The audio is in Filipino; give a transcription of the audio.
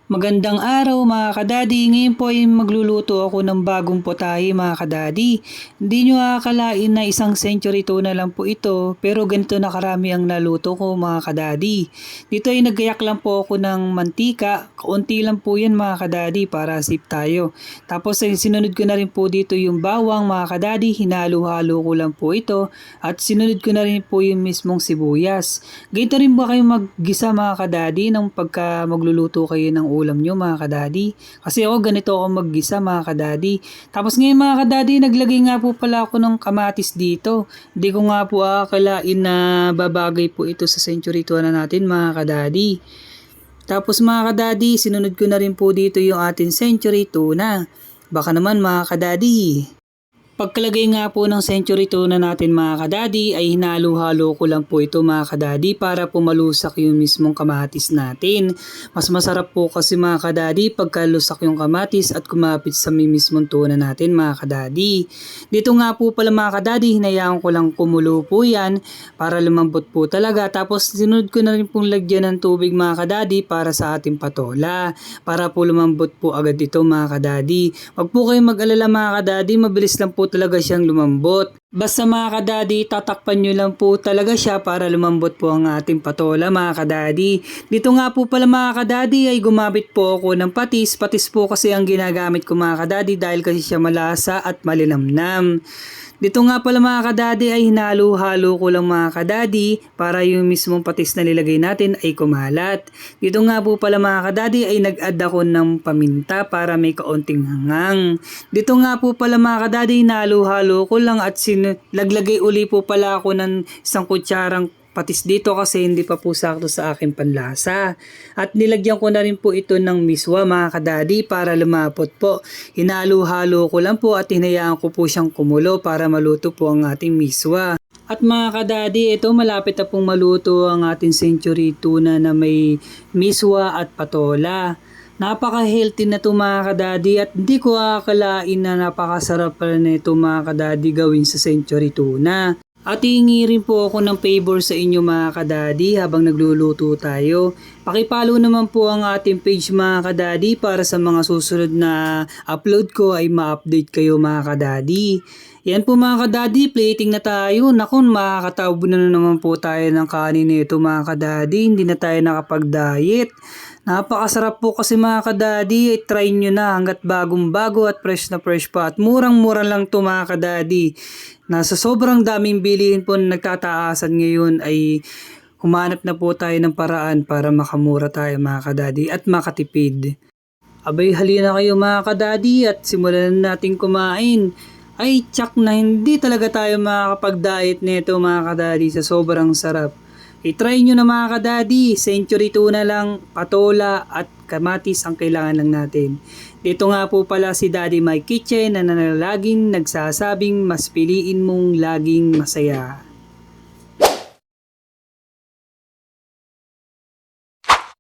Magandang araw mga kadadi. Ngayon po ay magluluto ako ng bagong potahe mga kadadi. Hindi nyo akalain na isang century tuna lang po ito, pero ganito na karami ang naluto ko mga kadadi. Dito ay naggayak lang po ako ng mantika. Kaunti lang po yan mga kadadi para sip tayo. Tapos ay sinunod ko na rin po dito yung bawang mga kadadi. Hinalo-halo ko lang po ito. At sinunod ko na rin po yung mismong sibuyas. Ganito rin ba kayo maggisa mga kadadi ng pagka magluluto kayo ng ulam nyo mga kadadi? Kasi ako ganito ako maggisa mga kadadi. Tapos ngayon mga kadadi, naglagay nga po pala ako ng kamatis dito. Hindi ko nga po akalain na babagay po ito sa century tuna natin mga kadadi. Tapos mga kadadi, sinunod ko na rin po dito yung ating century tuna. Baka naman mga kadadi. Pagkalagay nga po ng century tuna natin mga kadadi ay hinalo-halo ko lang po ito mga kadadi para pumalusak yung mismong kamatis natin. Mas masarap po kasi mga kadadi pagkalusak yung kamatis at kumapit sa mismong tuna natin mga kadadi. Dito nga po pala mga kadadi, hinayaan ko lang kumulo po yan para lumambot po talaga. Tapos sinunod ko na rin pong lagyan ng tubig mga kadadi para sa ating patola. Para po lumambot po agad ito mga kadadi. Huwag po kayong mag-alala mga kadadi, mabilis lang po talaga siyang lumambot. Basta mga kadadi, tatakpan nyo lang po talaga siya para lumambot po ang ating patola mga kadadi. Dito nga po pala mga kadadi ay gumamit po ako ng patis. Patis po kasi ang ginagamit ko mga kadadi dahil kasi siya malasa at malinamnam. Dito nga pala mga kadadi ay hinalo-halo ko lang mga kadadi para yung mismong patis na nilagay natin ay kumalat. Dito nga po pala mga kadadi ay nag-add ako ng paminta para may kaunting hangang. Dito nga po pala mga kadadi hinalo-halo ko lang at laglagay uli po pala ako ng isang kutsarang patis dito kasi hindi pa po sakto sa aking panlasa. At nilagyan ko na rin po ito ng miswa mga kadadi para lumapot po. Hinalo-halo ko lang po at hinayaan ko po siyang kumulo para maluto po ang ating miswa. At mga kadadi, ito malapit na pong maluto ang ating century tuna na may miswa at patola. Napaka-healthy na ito mga kadadi at hindi ko akalain na napakasarap pala na ito mga kadadi gawin sa century tuna. At hihingi rin po ako ng favor sa inyo mga kadadi habang nagluluto tayo. Pakipollow naman po ang ating page mga kadadi para sa mga susunod na upload ko ay ma-update kayo mga kadadi. Yan po mga kadadi, plating na tayo. Naku, makakatawag na naman po tayo ng kanin nito mga kadadi. Hindi na tayo nakapag-diet. Napakasarap po kasi mga kadadi, try nyo na hanggat bagong bago at fresh na fresh pa at murang-mura lang to mga kadadi. Nasa sobrang daming bilihin po na nagtataasan ngayon ay humanap na po tayo ng paraan para makamura tayo mga kadadi at makatipid. Abay halina kayo mga kadadi at simulan na natin kumain. Ay tsak na hindi talaga tayo makakapag-diet nito mga kadadi sa sobrang sarap. I-try nyo na mga kadadi, century tuna lang, patola at kamatis ang kailangan lang natin. Dito nga po pala si Daddy My Kitchen na laging nagsasabing mas piliin mong laging masaya.